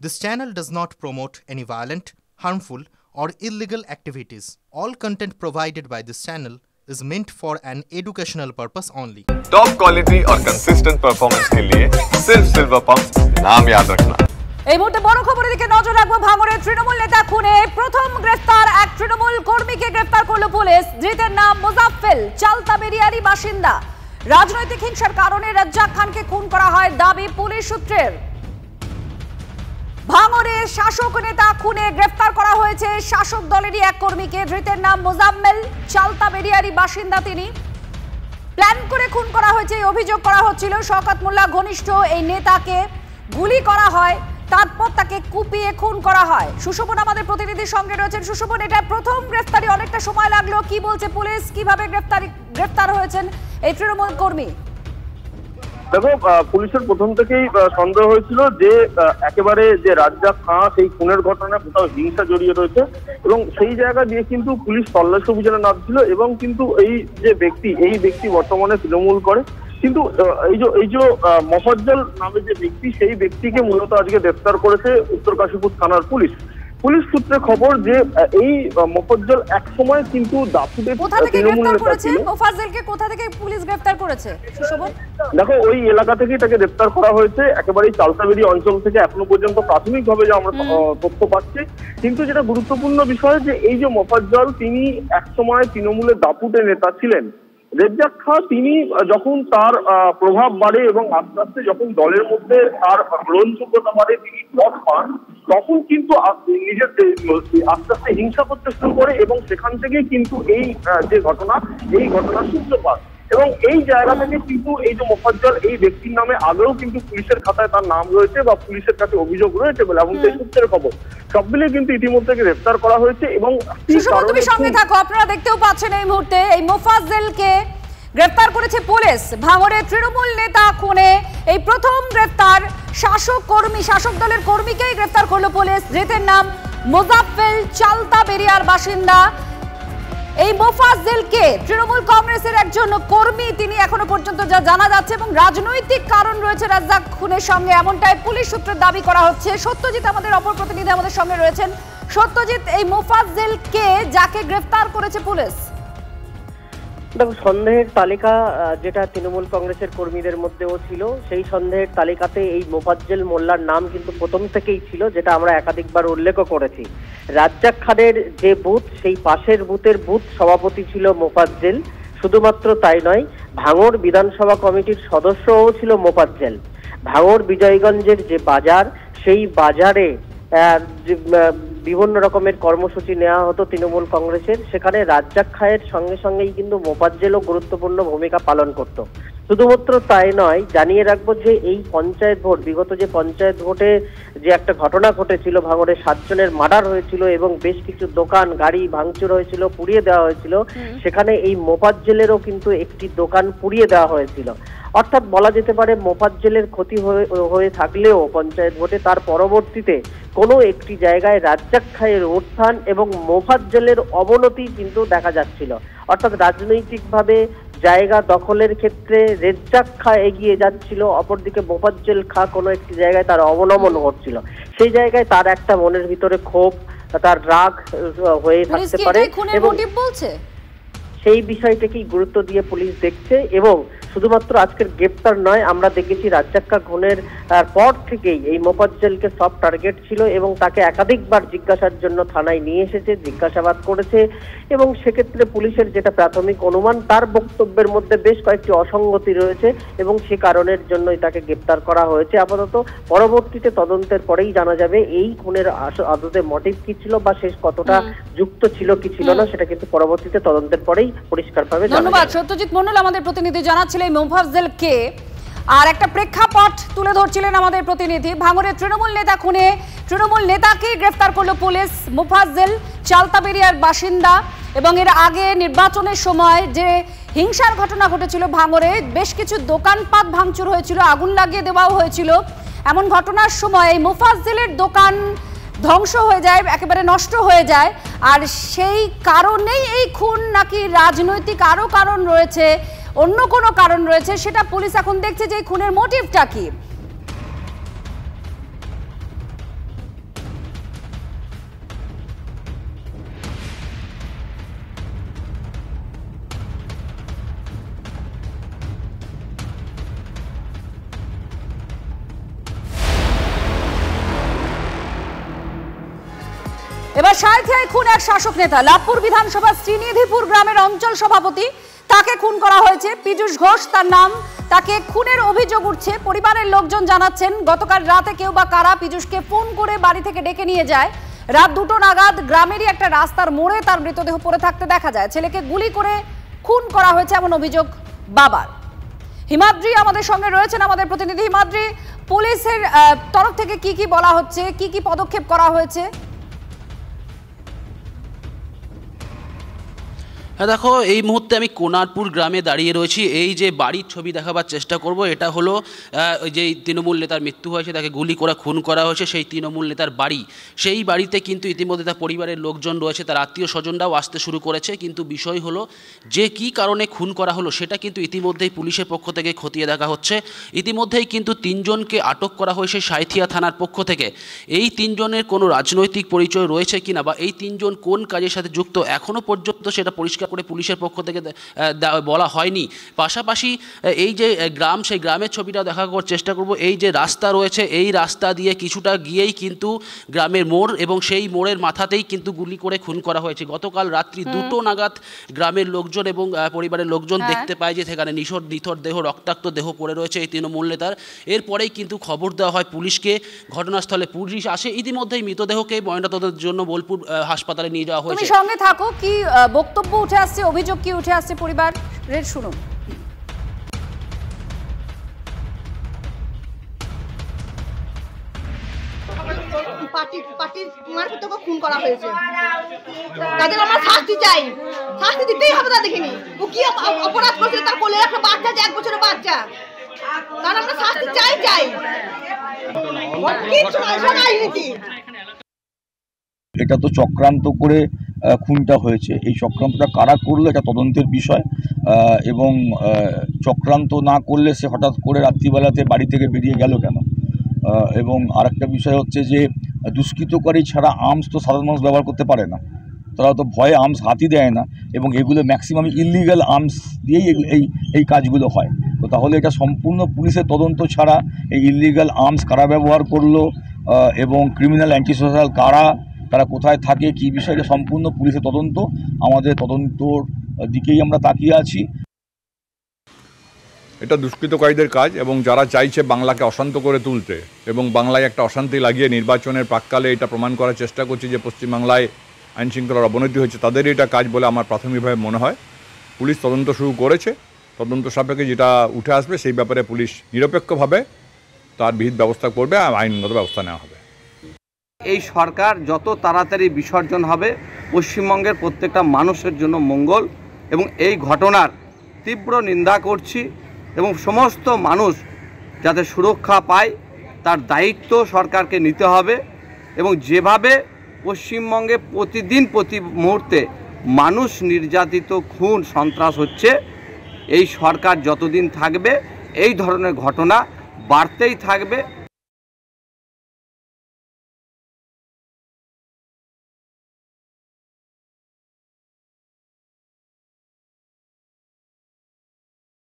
This channel does not promote any violent, harmful, or illegal activities. All content provided by this channel is meant for an educational purpose only. Top quality और consistent performance के लिए सिर्फ silver pump नाम याद रखना। এই মুহূর্তে বড় খবরের দিকে নজর রাখবো। ভাঙড়ের তৃণমূল নেতা খুনে প্রথম গ্রেফতার এক তৃণমূল কর্মীকে গ্রেফতার করলো পুলিশ। ধৃতের নাম মোজাফফেল, চালতাবেরিয়ারি বাসিন্দা। রাজনৈতিক হিংসার কারণে রাজ্জাক খানকে খুন করা হয় দাবি পুলিশ সূত্রের। ভাঙড়ের শাসক নেতা খুনে গ্রেফতার করা হয়েছে শাসক দলেরই এক কর্মীকে। ধৃতের নাম মোজাম্মেল, চালতাবেরিয়ারি বাসিন্দা তিনি। প্ল্যান করে খুন করা হয়েছে এই অভিযোগ করা হচ্ছিল। শওকত মোল্লা ঘনিষ্ঠ এই নেতাকে গুলি করা হয়, তারপর তাকে কুপিয়ে খুন করা হয়। সুশোভন আমাদের প্রতিনিধির সঙ্গে রয়েছেন। সুশোভন, এটা প্রথম গ্রেফতারি, অনেকটা সময় লাগলো, কি বলছে পুলিশ, কিভাবে গ্রেফতার হয়েছেন এই তৃণমূল কর্মী? দেখো, পুলিশের প্রথম থেকেই সন্দেহ হয়েছিল যে একেবারে যে রাজ্জাক খান সেই খুনের ঘটনায় কোথাও হিংসা জড়িয়ে রয়েছে এবং সেই জায়গা দিয়ে কিন্তু পুলিশ তল্লাশি অভিযানে নামছিল এবং কিন্তু এই ব্যক্তি বর্তমানে তৃণমূল করে। কিন্তু এই যে মোফাজ্জল নামে যে ব্যক্তি, সেই ব্যক্তিকে মূলত আজকে গ্রেফতার করেছে উত্তর কাশীপুর থানার পুলিশ সূত্রে খবর যে এই মোফাজ্জল এক সময় কিন্তু দাপুটে তৃণমূল নেতা ছিল। মোফাজ্জলকে কোথা থেকে পুলিশ গ্রেফতার করেছে সুশোভন? দেখো, ওই এলাকা থেকেই তাকে গ্রেফতার করা হয়েছে, একেবারেই চালতাবেরি অঞ্চল থেকে এখনো পর্যন্ত প্রাথমিকভাবে যে আমরা তথ্য পাচ্ছি। কিন্তু যেটা গুরুত্বপূর্ণ বিষয় যে এই যে মোফাজ্জল, তিনি এক সময় তৃণমূলের দাপুটে নেতা ছিলেন। রাজ্জাক খান তিনি যখন তার প্রভাব বাড়ে এবং আস্তে আস্তে যখন দলের মধ্যে তার গ্রহণযোগ্যতা বাড়ে, তিনি পদ পান, তখন কিন্তু নিজের আস্তে আস্তে হিংসা করতে শুরু করে এবং সেখান থেকেই কিন্তু এই ঘটনার সূত্রপাত। এবং এই জায়গা থেকে কিন্তু এই যে মোফাজ্জল এই ব্যক্তির নামে আগেও কিন্তু পুলিশের খাতায় তার নাম রয়েছে বা পুলিশের কাছে অভিযোগ রয়েছে বলে এমন সেই সূত্রের খবর। সব মিলিয়ে কিন্তু ইতিমধ্যে গ্রেফতার করা হয়েছে এবং সঙ্গে থাকো, আপনারা দেখতেও পাচ্ছেন এই মুহূর্তে এই মোফাজ্জলকে গ্রেফতার করেছে পুলিশ। ভাঙড়ের তৃণমূল নেতা খুনে এই প্রথম গ্রেফতার শাসক দলের কর্মীকেই গ্রেফতার করলো পুলিশ। ধৃতের নাম মোজাফফেল, চালতাবেরিয়ার বাসিন্দা। এই মোফাজ্জলকে তৃণমূল কংগ্রেসের একজন কর্মী তিনি, এখনো পর্যন্ত যা জানা যাচ্ছে, এবং রাজনৈতিক কারণ রয়েছে রাজ্জাক খুনের সঙ্গে, এমনটাই পুলিশ সূত্রের দাবি করা হচ্ছে। সত্যজিৎ আমাদের অপর প্রতিনিধি আমাদের সঙ্গে রয়েছেন। সত্যজিৎ, এই মোফাজ্জলকে যাকে গ্রেফতার করেছে পুলিশ? দেখো, সন্দেহের তালিকা যেটা তৃণমূল কংগ্রেসের কর্মীদের মধ্যেও ছিল, সেই সন্দেহের তালিকাতে এই মোফাজ্জল মোল্লার নাম কিন্তু প্রথম থেকেই ছিল, যেটা আমরা একাধিকবার উল্লেখও করেছি। রাজ্জাক খানের যে বুথ, সেই পাশের বুথের বুথ সভাপতি ছিল মোফাজ্জল। শুধুমাত্র তাই নয়, ভাঙড় বিধানসভা কমিটির সদস্যও ছিল মোফাজ্জল। ভাঙড় বিজয়গঞ্জের যে বাজার, সেই বাজারে বিভিন্ন রকমের কর্মসূচি নেওয়া হতো তৃণমূল কংগ্রেসের, সেখানে রাজ্জাক খানের সঙ্গে সঙ্গেই কিন্তু মোফাজ্জলও গুরুত্বপূর্ণ ভূমিকা পালন করত। শুধুমাত্র তাই নয়, জানিয়ে রাখবো যে এই পঞ্চায়েত ভোট, বিগত যে পঞ্চায়েত ভোটে যে একটা ঘটনা ঘটেছিল, ভাঙড়ে 7 জনের মার্ডার হয়েছিল এবং বেশ কিছু দোকান গাড়ি ভাঙচুর হয়েছিল, পুড়িয়ে দেওয়া হয়েছিল, সেখানে এই মোফাজ্জলেরও কিন্তু একটি দোকান পুড়িয়ে দেওয়া হয়েছিল। অর্থাৎ বলা যেতে পারে মোফাজ্জলের ক্ষতি হয়ে থাকলেও পঞ্চায়েত ভোটে তার পরবর্তীতে কোনো একটি জায়গায় রাজ্জাক খানের উত্থান এবং মোফাজ্জলের অবনতি কিন্তু দেখা যাচ্ছিল। অর্থাৎ রাজনৈতিকভাবে জায়গা দখলের ক্ষেত্রে রাজ্জাক খান এগিয়ে যাচ্ছিল, অপরদিকে মোফাজ্জল খান কোনো একটি জায়গায় তার অবনমন ঘটছিল। সেই জায়গায় তার একটা মনের ভিতরে ক্ষোভ, তার রাগ হয়ে থাকতে পারে এবং সেই বিষয়টাকেই গুরুত্ব দিয়ে পুলিশ দেখছে। এবং শুধুমাত্র আজকের গ্রেপ্তার নয়, আমরা দেখেছি রাজ্জাক খান খুনের পর থেকেই এই মোফাজ্জলকে সব টার্গেট ছিল এবং তাকে একাধিকবার জিজ্ঞাসার জন্য থানায় নিয়ে এসেছে, জিজ্ঞাসাবাদ করেছে এবং সেক্ষেত্রে পুলিশের যেটা প্রাথমিক অনুমান, তার বক্তব্যের মধ্যে বেশ কয়েকটি অসঙ্গতি রয়েছে এবং সে কারণের জন্যই তাকে গ্রেপ্তার করা হয়েছে আপাতত। পরবর্তীতে তদন্তের পরেই জানা যাবে এই খুনের আদতে মোটিভ কি ছিল বা শেষ কতটা যুক্ত ছিল কি ছিল না, সেটা কিন্তু পরবর্তীতে তদন্তের পরেই পরিষ্কারভাবে জানা যাবে। ধন্যবাদ সত্যজিৎ মণ্ডল, আমাদের প্রতিনিধি জানাচ্ছিলেন মোফাজ্জলকে। আর একটা প্রেক্ষাপট তুলে ধরছিলেন আমাদের প্রতিনিধি। ভাঙড়ের তৃণমূল নেতা খুনে তৃণমূল নেতাকে গ্রেফতার করলো পুলিশ। মোফাজ্জল চালতাবেরিয়ার বাসিন্দা এবং এর আগে নির্বাচনের সময় যে হিংসার ঘটনা ঘটেছিল ভাঙড়ে, বেশ কিছু দোকানপাট ভাঙচুর হয়েছিল, আগুন লাগিয়ে দেওয়াও হয়েছিল। এমন ঘটনার সময় এই মোফাজ্জলের দোকান ধ্বংস হয়ে যায়, একেবারে নষ্ট হয়ে যায়। আর সেই কারণেই এই খুন, নাকি রাজনৈতিক আরো কারণ রয়েছে, অন্য কোনো কারণ রয়েছে, সেটা পুলিশ এখন দেখছে যে খুনের মোটিভটা কি। এবার সাঁইথিয়ায় খুন এক শাসক নেতা। লাভপুর বিধানসভা শ্রীনিধিপুর গ্রামের অঞ্চল সভাপতি, তাকে খুন করা হয়েছে। পীযূষ ঘোষ তার নাম। তাকে খুনের অভিযোগ উঠছে। পরিবারের লোকজন জানাচ্ছেন গতকাল রাতে কেউ বা কারা পীযূষকে ফোন করে বাড়ি থেকে ডেকে নিয়ে যায়। রাত 2টো নাগাদ গ্রামেরই একটা রাস্তার মোড়ে তার মৃতদেহ পড়ে থাকতে দেখা যায়। ছেলেকে গুলি করে খুন করা হয়েছে এমন অভিযোগ বাবার। হিমাদ্রি আমাদের সঙ্গে রয়েছেন, আমাদের প্রতিনিধি। হিমাদ্রি, পুলিশের তরফ থেকে কি কি বলা হচ্ছে, কি কি পদক্ষেপ করা হয়েছে? হ্যাঁ দেখো, এই মুহূর্তে আমি কোনারপুর গ্রামে দাঁড়িয়ে রয়েছি। এই যে বাড়ির ছবি দেখাবার চেষ্টা করব, এটা হলো ওই যে তৃণমূল নেতার মৃত্যু হয়েছে, তাকে গুলি করে খুন করা হয়েছে, সেই তৃণমূল নেতার বাড়ি। সেই বাড়িতে কিন্তু ইতিমধ্যে তার পরিবারের লোকজন রয়েছে, তার আত্মীয় স্বজনরাও আসতে শুরু করেছে। কিন্তু বিষয় হলো যে কি কারণে খুন করা হলো সেটা কিন্তু ইতিমধ্যেই পুলিশের পক্ষ থেকে খতিয়ে দেখা হচ্ছে। ইতিমধ্যেই কিন্তু 3 জনকে আটক করা হয়েছে সাঁইথিয়া থানার পক্ষ থেকে। এই 3 জনের কোনো রাজনৈতিক পরিচয় রয়েছে কিনা বা এই 3 জন কোন কাজের সাথে যুক্ত এখনও পর্যন্ত সেটা পরিষ্কার করে পুলিশের পক্ষ থেকে বলা হয়নি। পাশাপাশি এই যে গ্রাম, সেই গ্রামের ছবিটাও দেখা করার চেষ্টা করব। এই যে রাস্তা রয়েছে, এই রাস্তা দিয়ে কিছুটা গিয়েই কিন্তু গ্রামের মোড়, এবং সেই মোড়ের মাথাতেই কিন্তু গুলি করে খুন করা হয়েছে। গতকাল রাত্রি 2টো নাগাদ গ্রামের লোকজন এবং পরিবারের লোকজন দেখতে পায় যে সেখানে নিথর দেহ, রক্তাক্ত দেহ পড়ে রয়েছে এই তৃণমূল নেতার। এরপরেই কিন্তু খবর দেওয়া হয় পুলিশকে। ঘটনাস্থলে পুলিশ আসে। ইতিমধ্যেই মৃতদেহকে ময়নাতদন্তের জন্য বোলপুর হাসপাতালে নিয়ে যাওয়া হয়েছে। তুমি সঙ্গে থাকো, কি বক্তব্য উঠে আসছে, অভিযোগ কি উঠে আসছে পরিবারের, শুনুন। পার্টির মারফত তোকে খুন করা হয়েছে, তাদের আমরা শাস্তি চাই, শাস্তি দিতেই হবে। তা দেখিনি ও কি অপরাধ করেছে, তার কোলে একটা বাচ্চা আছে, 1 বছরের বাচ্চা, তার আমরা শাস্তি চাই। এটা তো চক্রান্ত করে খুনটা হয়েছে। এই চক্রান্তটা কারা করলো এটা তদন্তের বিষয়, এবং চক্রান্ত না করলে সে হঠাৎ করে রাত্রিবেলাতে বাড়ি থেকে বেরিয়ে গেল কেন। এবং আরেকটা বিষয় হচ্ছে যে দুষ্কৃতকারী ছাড়া আর্মস তো সাধারণ মানুষ ব্যবহার করতে পারে না, তারা তো ভয়ে আর্মস হাতই দেয় না, এবং এগুলো ম্যাক্সিমাম ইলিগাল আর্মস দিয়েই এই কাজগুলো হয়। তো তাহলে এটা সম্পূর্ণ পুলিশের তদন্ত ছাড়া এই ইলিগাল আর্মস কারা ব্যবহার করলো এবং ক্রিমিনাল অ্যান্টি সোশ্যাল কারা, তারা কোথায় থাকে, কী বিষয়টা সম্পূর্ণ পুলিশের তদন্ত। আমাদের তদন্তর দিকেই আমরা তাকিয়ে আছি। এটা দুষ্কৃতকারীদের কাজ, এবং যারা চাইছে বাংলাকে অশান্ত করে তুলতে এবং বাংলায় একটা অশান্তি লাগিয়ে নির্বাচনের প্রাককালে এটা প্রমাণ করার চেষ্টা করছে যে পশ্চিমবাংলায় আইনশৃঙ্খলার অবনতি হয়েছে, তাদেরই এটা কাজ বলে আমার প্রাথমিকভাবে মনে হয়। পুলিশ তদন্ত শুরু করেছে, তদন্ত সাপেক্ষে যেটা উঠে আসবে সেই ব্যাপারে পুলিশ নিরপেক্ষভাবে তার বিহিত ব্যবস্থা করবে, আইনগত ব্যবস্থা নেওয়া হবে। এই সরকার যত তাড়াতাড়ি বিসর্জন হবে পশ্চিমবঙ্গের প্রত্যেকটা মানুষের জন্য মঙ্গল, এবং এই ঘটনার তীব্র নিন্দা করছি। এবং সমস্ত মানুষ যাতে সুরক্ষা পায় তার দায়িত্ব সরকারকে নিতে হবে। এবং যেভাবে পশ্চিমবঙ্গে প্রতিদিন প্রতি মুহূর্তে মানুষ নির্যাতিত, খুন, সন্ত্রাস হচ্ছে, এই সরকার যতদিন থাকবে এই ধরনের ঘটনা বাড়তেই থাকবে।